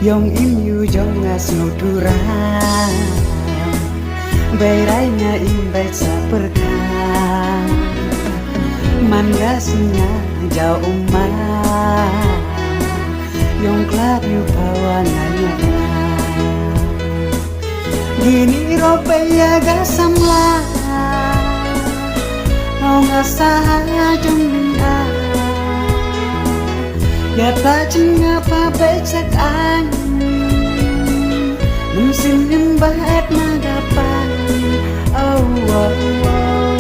Yong im yu jong ngas nuturang Bairainya imbai saperkan Mangasnya jauh umah Yong klap yu pawangannya Gini rope ya gasamlah Nong asah jong minah Gata apa becek angin Musim imbat nagapan Oh, oh, oh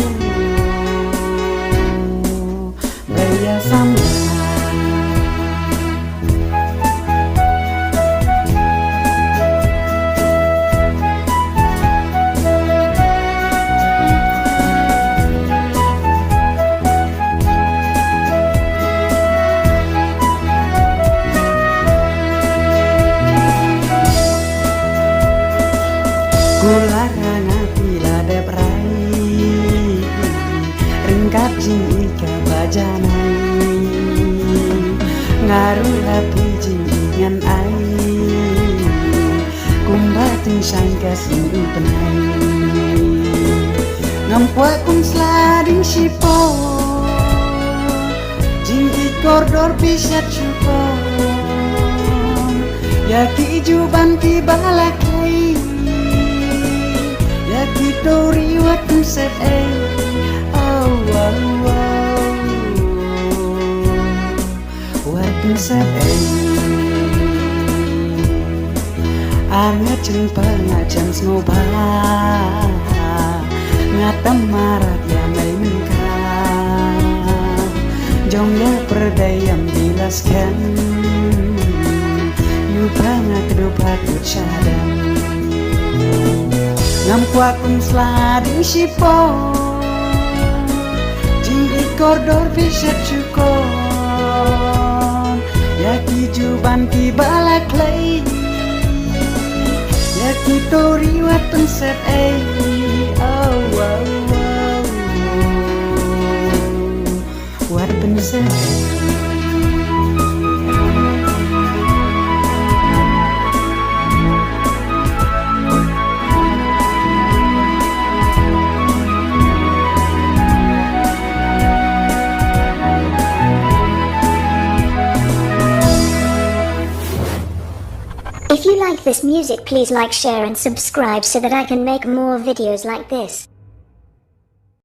Baya sambal Kularang pila deprai Rengkap jing ika bajanai Ngaruh lapi jingingan ai Kumbating sangka sing penai Ngampuak kum slading sipo Jing ikordor pisat syukon Yaki juban ki balakai Dori what you said, oh, oh, oh, what you said, Angat jumpa ngajam snoba Ngatam marat ya may mingka Jongga perdayam dilaskan Yupa ngakedupat utsadam Ngampuak slading sipo Jing ikordor pisat cukon Yaki juban ki balak lay Yaki tori watan set Oh, oh, oh Wat penset If you like this music, please like, share and subscribe so that I can make more videos like this.